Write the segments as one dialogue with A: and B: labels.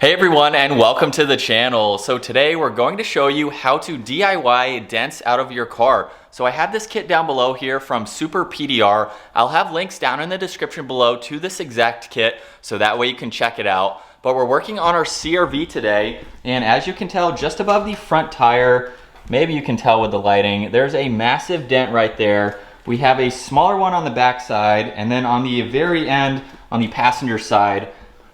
A: Hey everyone, and welcome to the channel. So today we're going to show you how to DIY dents out of your car. So I have this kit down below here from SuperPDR. I'll have links down in the description below to this exact kit, so that way you can check it out. But we're working on our CRV today, and as you can tell, just above the front tire, maybe you can tell with the lighting, there's a massive dent right there. We have a smaller one on the back side, and then on the very end, on the passenger side,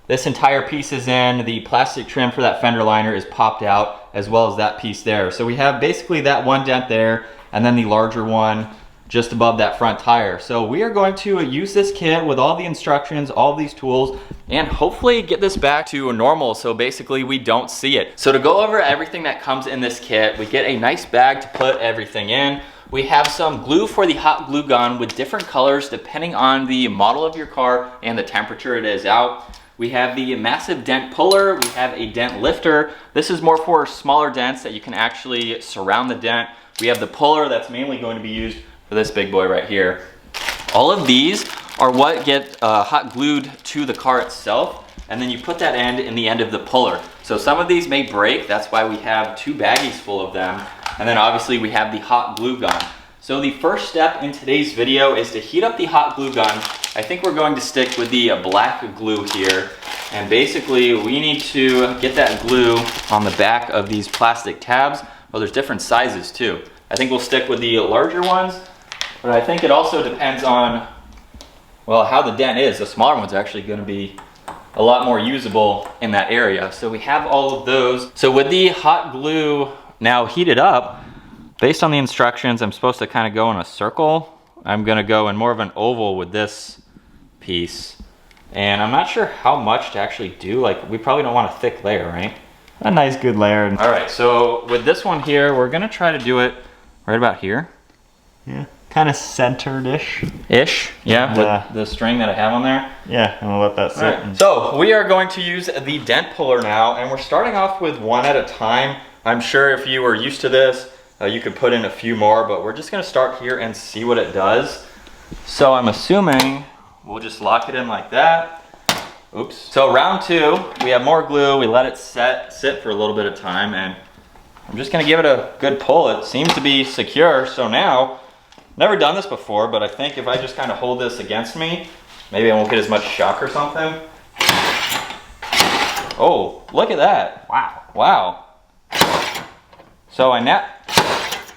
A: this entire piece is in. The plastic trim for that fender liner is popped out, as well as that piece there. So we have basically that one dent there, and then the larger one just above that front tire. So we are going to use this kit with all the instructions, all these tools, and hopefully get this back to normal, so basically we don't see it. So to go over everything that comes in this kit, we get a nice bag to put everything in. We have some glue for the hot glue gun with different colors depending on the model of your car and the temperature it is out. We have the massive dent puller, we have a dent lifter. This is more for smaller dents that you can actually surround the dent. We have the puller that's mainly going to be used for this big boy right here. All of these are what get hot glued to the car itself, and then you put that end in the end of the puller. So some of these may break, that's why we have two baggies full of them. And then obviously we have the hot glue gun. So the first step in today's video is to heat up the hot glue gun. I think we're going to stick with the black glue here. And basically we need to get that glue on the back of these plastic tabs. Well, there's different sizes too. I think we'll stick with the larger ones, but I think it also depends on, well, how the dent is. The smaller ones are actually going to be a lot more usable in that area. So we have all of those. So with the hot glue now heated up, based on the instructions, I'm supposed to kind of go in a circle. I'm gonna go in more of an oval with this piece. And I'm not sure how much to actually do. Like, we probably don't want a thick layer, right?
B: A nice good layer.
A: All right, so with this one here, we're gonna try to do it right about here.
B: Yeah, kind of centered-ish.
A: Yeah, with the string that I have on there.
B: Yeah, I'm gonna let that sit.
A: Right. So we are going to use the dent puller now, and we're starting off with one at a time. I'm sure if you were used to this, you could put in a few more, but we're just gonna start here and see what it does. So I'm assuming we'll just lock it in like that. Oops. So round two, we have more glue. We let it sit for a little bit of time, and I'm just gonna give it a good pull. It seems to be secure. So now, never done this before, but I think if I just kind of hold this against me, maybe I won't get as much shock or something. Oh, look at that. Wow. So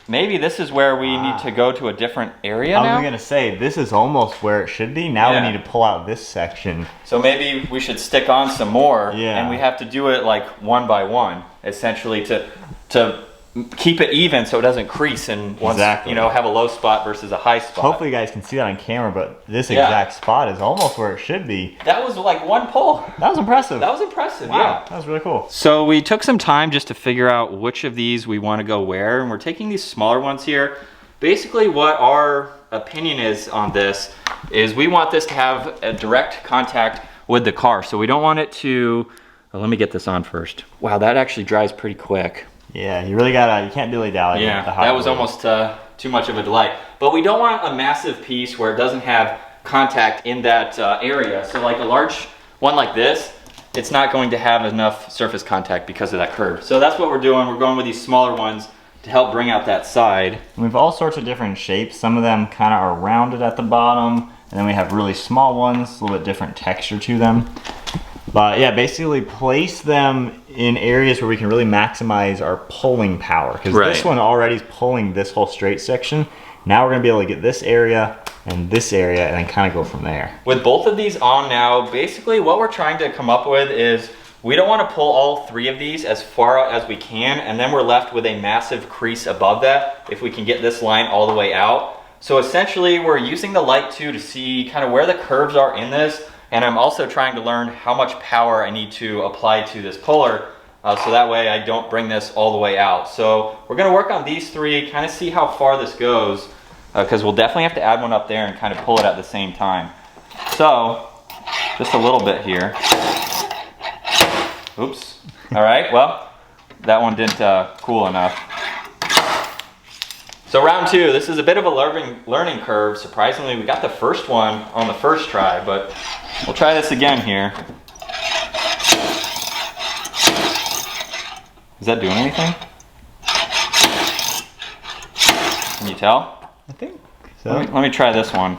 A: maybe this is where we need to go to a different area now?
B: I was gonna say, this is almost where it should be. Now
A: Yeah.
B: we need to pull out this section.
A: So maybe we should stick on some more,
B: Yeah.
A: and we have to do it like one by one, essentially to keep it even so it doesn't crease and once,
B: Exactly.
A: you know, have a low spot versus a high spot.
B: Hopefully you guys can see that on camera, but this
A: Yeah.
B: exact spot is almost where it should be.
A: That was like one pull.
B: That was impressive.
A: That was impressive,
B: Wow,
A: yeah.
B: that was really cool.
A: So we took some time just to figure out which of these we want to go where, and we're taking these smaller ones here. Basically what our opinion is on this is we want this to have a direct contact with the car. So we don't want it to, well, let me get this on first. Wow, that actually dries pretty quick.
B: Yeah, you really gotta, you can't dilly-dally with the hot
A: that was
B: glue.
A: almost too much of a delight. But we don't want a massive piece where it doesn't have contact in that area. So like a large one like this, it's not going to have enough surface contact because of that curve. So that's what we're doing. We're going with these smaller ones to help bring out that side.
B: We have all sorts of different shapes. Some of them kind of are rounded at the bottom, and then we have really small ones, a little bit different texture to them. But yeah, basically place them in areas where we can really maximize our pulling power. Because this one already is pulling this whole straight section. Now we're gonna be able to get this area and then kind of go from there.
A: With both of these on now, basically what we're trying to come up with is we don't want to pull all three of these as far out as we can, and then we're left with a massive crease above that if we can get this line all the way out. So essentially we're using the light too to see kind of where the curves are in this, and I'm also trying to learn how much power I need to apply to this puller so that way I don't bring this all the way out. So we're going to work on these three, kind of see how far this goes, because we'll definitely have to add one up there and kind of pull it at the same time. So just a little bit here. Oops. All right, well, that one didn't cool enough. So round two, this is a bit of a learning curve. Surprisingly, we got the first one on the first try, but we'll try this again here. Is that doing anything? Can you tell?
B: I think so.
A: Let me try this one.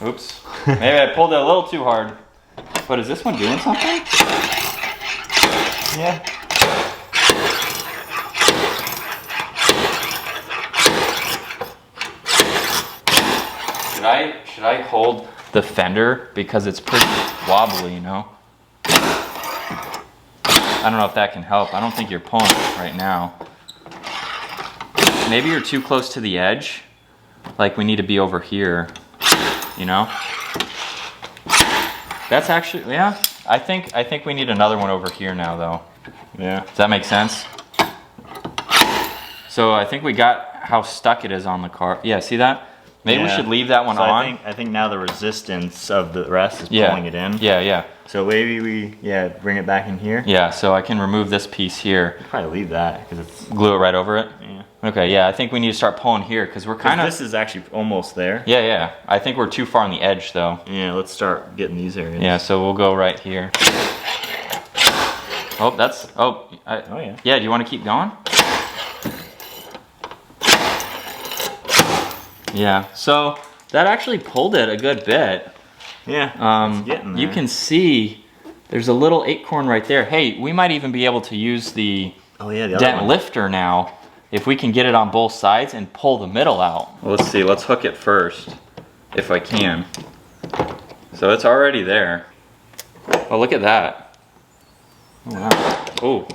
A: Oops. Maybe I pulled it a little too hard. But is this one doing something?
B: Yeah.
A: Should I hold the fender because it's pretty wobbly, you know? I don't know if that can help. I don't think you're pulling it right now. Maybe you're too close to the edge. Like we need to be over here, you know? That's actually, yeah. I think we need another one over here now though.
B: Yeah.
A: Does that make sense? So I think we got how stuck it is on the car. Yeah, see that? Maybe we should leave that one on.
B: I think now the resistance of the rest is pulling it in.
A: Yeah, yeah.
B: So maybe we bring it back in here.
A: Yeah, so I can remove this piece here.
B: Probably leave that because it's
A: Glue it right over it?
B: yeah.
A: Okay, yeah, I think we need to start pulling here because we're kind of...
B: This is actually almost there.
A: Yeah, yeah. I think we're too far on the edge though.
B: Yeah, let's start getting these areas.
A: Yeah, so we'll go right here. Oh, that's... Oh,
B: Oh yeah.
A: yeah, do you want to keep going? Yeah, so that actually pulled it a good bit.
B: Yeah. It's getting there.
A: You can see there's a little acorn right there. Hey, we might even be able to use the
B: the
A: dent lifter now if we can get it on both sides and pull the middle out. Well, let's see, let's hook it first if I can. So it's already there. Oh, look at that. Oh, wow. Oh,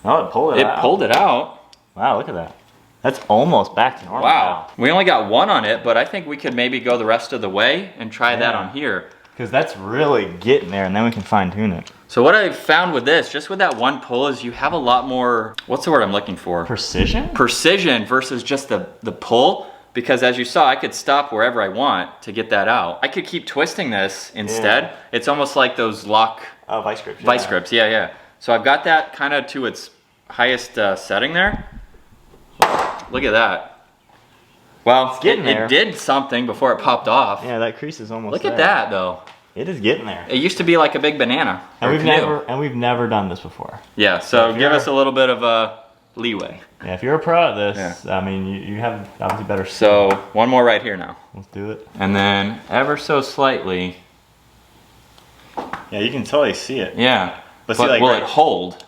B: Oh, it pulled it out.
A: it pulled it out.
B: Wow, look at that. That's almost back to normal.
A: Wow. We only got one on it, but I think we could maybe go the rest of the way and try that on here.
B: Because that's really getting there, and then we can fine tune it.
A: So what I've found with this, just with that one pull, is you have a lot more, what's the word I'm looking for?
B: Precision?
A: Precision versus just the pull. Because as you saw, I could stop wherever I want to get that out. I could keep twisting this instead.
B: Yeah.
A: It's almost like those lock
B: Oh, vice grips.
A: vice grips, yeah, yeah. So I've got that kind of to its highest setting there. Look at that. Well,
B: getting there.
A: It did something before it popped off.
B: Yeah, that crease is almost
A: Look
B: there.
A: at that though.
B: It is getting there.
A: It used to be like a big banana. or
B: We've never done this before.
A: Yeah, so give us a little bit of a leeway.
B: Yeah, if you're a pro at this, I mean, you have obviously better
A: So one more right here now.
B: Let's do it.
A: And then ever so slightly.
B: Yeah, you can totally see it.
A: Yeah.
B: But see, like,
A: will
B: right-
A: it hold?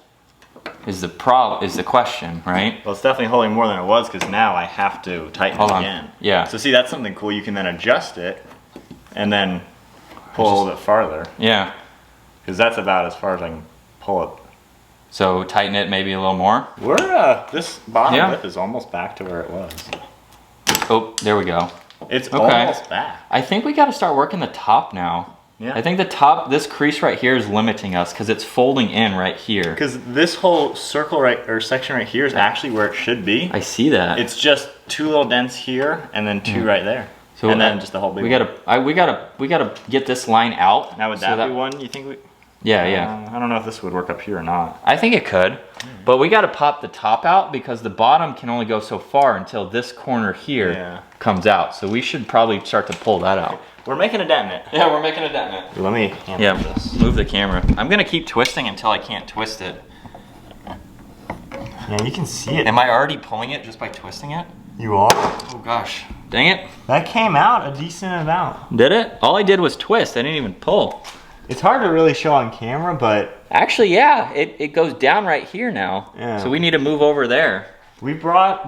A: Is the question, right?
B: Well, it's definitely holding more than it was because now I have to tighten
A: Hold
B: it
A: on.
B: again.
A: Yeah.
B: So see, that's something cool. You can then adjust it and then pull a little bit farther
A: Yeah.
B: because that's about as far as I can pull it.
A: So tighten it maybe a little more.
B: We're this bottom
A: Yeah.
B: lip is almost back to where it was.
A: Oh, there we go.
B: It's
A: Okay.
B: almost back.
A: I think we got to start working the top now.
B: Yeah.
A: I think the top, this crease right here is limiting us because it's folding in right here.
B: Because this whole circle or section right here is actually where it should be.
A: I see that.
B: It's just two little dents here and then two right there.
A: So
B: and then just the whole big
A: we
B: one.
A: we gotta get this line out.
B: Now would
A: so
B: that be one you think we?
A: Yeah, yeah.
B: I don't know if this would work up here or not.
A: I think it could, but we gotta pop the top out because the bottom can only go so far until this corner here comes out. So we should probably start to pull that out.
B: We're making a dent in it.
A: Yeah, we're making a dent in it.
B: Let me handle this.
A: Move the camera. I'm gonna keep twisting until I can't twist it.
B: Yeah, you can see it.
A: Am I already pulling it just by twisting it?
B: You are.
A: Oh gosh, dang it.
B: That came out a decent amount.
A: Did it? All I did was twist, I didn't even pull.
B: It's hard to really show on camera, but
A: Actually, yeah, it goes down right here now.
B: Yeah.
A: So we need to move over there.
B: we brought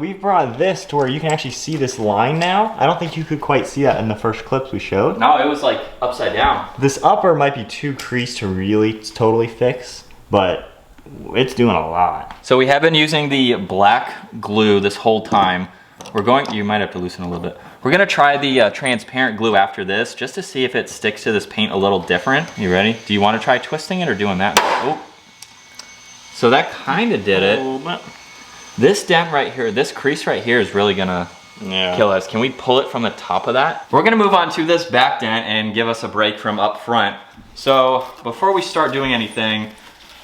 B: this to where you can actually see this line now. I don't think you could quite see that in the first clips we showed.
A: No, it was like upside down.
B: This upper might be too creased to really totally fix, but it's doing a lot.
A: So we have been using the black glue this whole time. You might have to loosen a little bit. We're gonna try the transparent glue after this just to see if it sticks to this paint a little different. You ready? Do you wanna try twisting it or doing that? Oh. So that kinda did it. This dent right here, this crease right here is really gonna kill us. Can we pull it from the top of that? We're gonna move on to this back dent and give us a break from up front. So before we start doing anything,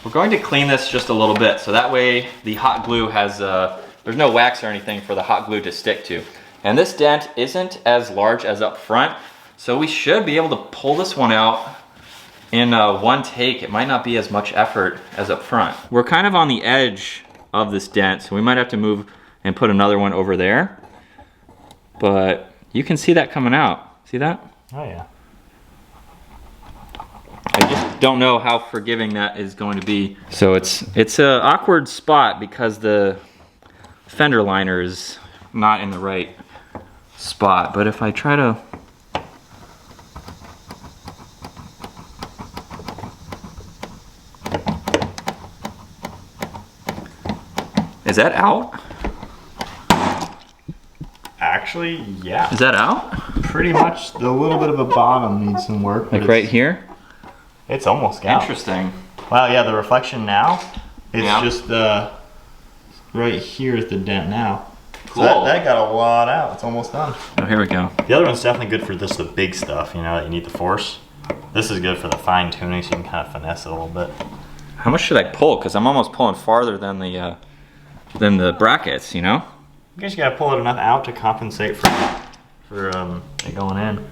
A: we're going to clean this just a little bit. So that way the hot glue has, there's no wax or anything for the hot glue to stick to. And this dent isn't as large as up front. So we should be able to pull this one out in one take. It might not be as much effort as up front. We're kind of on the edge of this dent, so we might have to move and put another one over there. But you can see that coming out. See that?
B: Oh yeah.
A: I just don't know how forgiving that is going to be. So it's an awkward spot because the fender liner is not in the right spot. But if I try to... Is that out?
B: Actually, yeah.
A: Is that out?
B: Pretty much. The little bit of a bottom needs some work.
A: Like right here?
B: It's almost out.
A: Interesting.
B: Wow, yeah, the reflection now, it's
A: Yeah.
B: just right here is the dent now.
A: Cool.
B: So that got a lot out. It's almost done.
A: Oh, here we go.
B: The other one's definitely good for just the big stuff, you know, that you need the force. This is good for the fine tuning, so you can kind of finesse it a little bit.
A: How much should I pull? Because I'm almost pulling farther than the brackets, you know?
B: I guess you gotta pull it enough out to compensate for it going in.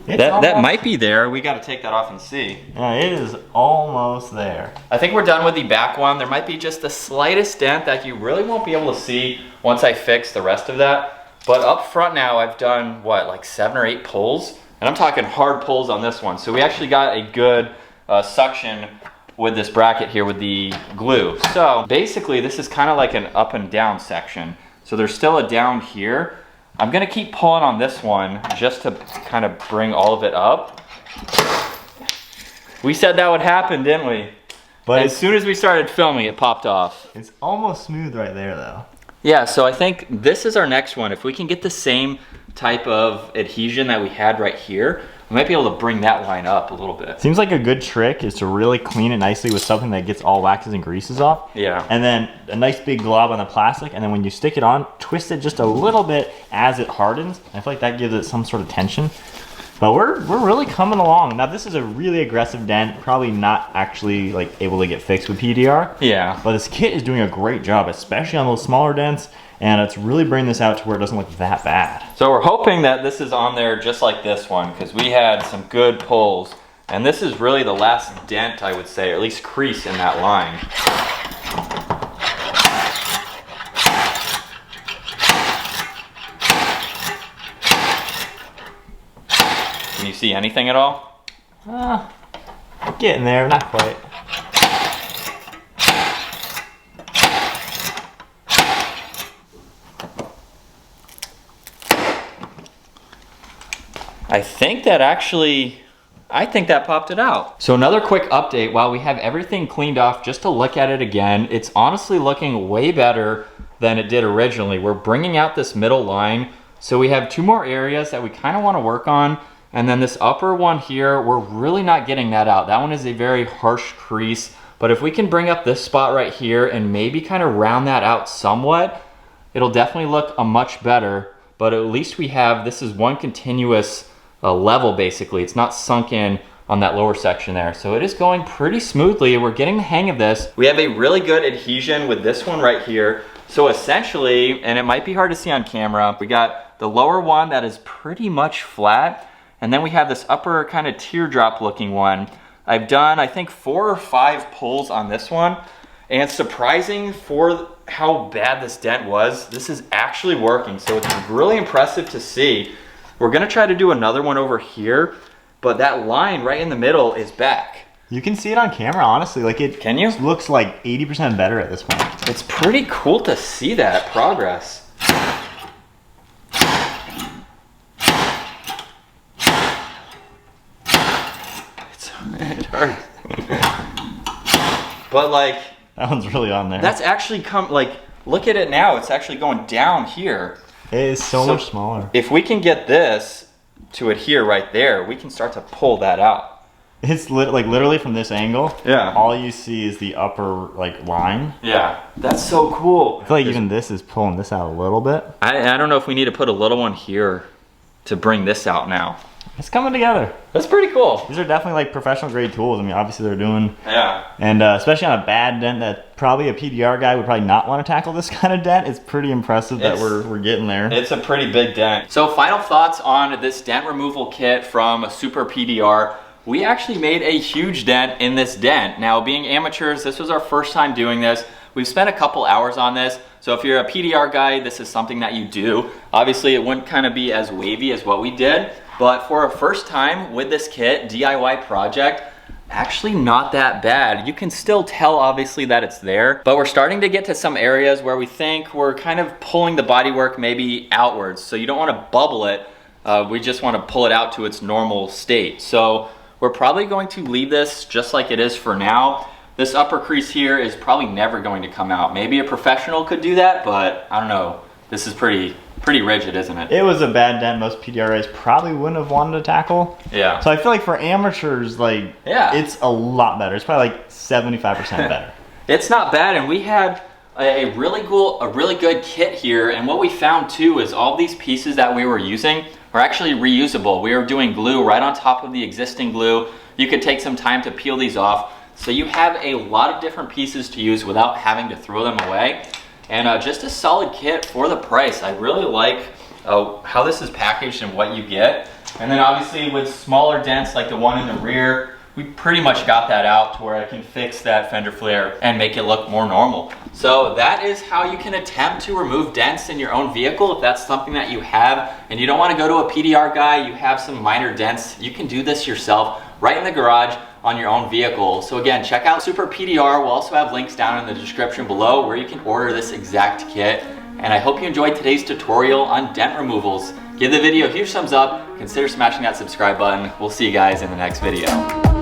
A: That might be there. We got to take that off and see.
B: Yeah, it is almost there.
A: I think we're done with the back one. There might be just the slightest dent that you really won't be able to see once I fix the rest of that. But up front now, I've done, what, like 7 or 8 pulls? And I'm talking hard pulls on this one. So we actually got a good suction with this bracket here with the glue. So basically, this is kind of like an up and down section. So there's still a down here. I'm gonna keep pulling on this one just to kind of bring all of it up. We said that would happen, didn't we? But as soon as we started filming, it popped off.
B: It's almost smooth right there though.
A: Yeah, so I think this is our next one. If we can get the same type of adhesion that we had right here, we might be able to bring that line up a little bit.
B: Seems like a good trick is to really clean it nicely with something that gets all waxes and greases off.
A: Yeah.
B: And then a nice big glob on the plastic, and then when you stick it on, twist it just a little bit as it hardens. I feel like that gives it some sort of tension. But we're really coming along. Now this is a really aggressive dent, probably not actually like able to get fixed with PDR.
A: Yeah.
B: But this kit is doing a great job, especially on those smaller dents. And it's really bringing this out to where it doesn't look that bad.
A: So we're hoping that this is on there just like this one, because we had some good pulls. And this is really the last dent, I would say, or at least crease in that line. Can you see anything at all?
B: Getting there, not quite.
A: I think that popped it out. So another quick update while we have everything cleaned off, just to look at it again, it's honestly looking way better than it did originally. We're bringing out this middle line. So we have 2 more areas that we kind of want to work on. And then this upper one here, we're really not getting that out. That one is a very harsh crease. But if we can bring up this spot right here and maybe kind of round that out somewhat, it'll definitely look a much better. But at least we have, this is one continuous level basically. It's not sunk in on that lower section there. So it is going pretty smoothly. We're getting the hang of this. We have a really good adhesion with this one right here. So essentially, and it might be hard to see on camera, we got the lower one that is pretty much flat. And then we have this upper kind of teardrop looking one. I've done, I think 4 or 5 pulls on this one. And it's surprising for how bad this dent was. This is actually working. So it's really impressive to see. We're gonna try to do another one over here, but that line right in the middle is back.
B: You can see it on camera, honestly. Like it
A: Can you?
B: Looks like 80% better at this point.
A: It's pretty cool to see that progress. It hurts. But like,
B: That one's really on there.
A: that's actually look at it now. It's actually going down here.
B: It is so much smaller.
A: If we can get this to adhere right there, we can start to pull that out.
B: It's literally from this angle.
A: Yeah.
B: All you see is the upper line.
A: Yeah, that's so cool.
B: I feel like even this is pulling this out a little bit.
A: I don't know if we need to put a little one here to bring this out now.
B: It's coming together.
A: That's pretty cool.
B: These are definitely like professional grade tools. I mean, obviously they're doing.
A: Yeah.
B: And especially on a bad dent that probably a PDR guy would probably not want to tackle this kind of dent. It's pretty impressive that we're getting there.
A: It's a pretty big dent. So final thoughts on this dent removal kit from SuperPDR. We actually made a huge dent in this dent. Now, being amateurs, this was our first time doing this. We've spent a couple hours on this. So if you're a PDR guy, this is something that you do. Obviously, it wouldn't kind of be as wavy as what we did. But for a first time with this kit, DIY project, actually not that bad. You can still tell obviously that it's there, but we're starting to get to some areas where we think we're kind of pulling the bodywork maybe outwards. So you don't want to bubble it. We just want to pull it out to its normal state. So we're probably going to leave this just like it is for now. This upper crease here is probably never going to come out. Maybe a professional could do that, but I don't know. This is pretty rigid, isn't it?
B: It was a bad dent most PDRAs probably wouldn't have wanted to tackle.
A: Yeah.
B: So I feel like for amateurs, like, it's a lot better. It's probably like 75% better.
A: It's not bad, and we had a really good kit here, and what we found too is all these pieces that we were using are actually reusable. We were doing glue right on top of the existing glue. You could take some time to peel these off. So you have a lot of different pieces to use without having to throw them away. And just a solid kit for the price. I really like how this is packaged and what you get. And then obviously with smaller dents like the one in the rear, we pretty much got that out to where I can fix that fender flare and make it look more normal. So that is how you can attempt to remove dents in your own vehicle. If that's something that you have and you don't want to go to a PDR guy, you have some minor dents, you can do this yourself right in the garage on your own vehicle. So again, check out SuperPDR. We'll also have links down in the description below where you can order this exact kit. And I hope you enjoyed today's tutorial on dent removals. Give the video a huge thumbs up, consider smashing that subscribe button. We'll see you guys in the next video.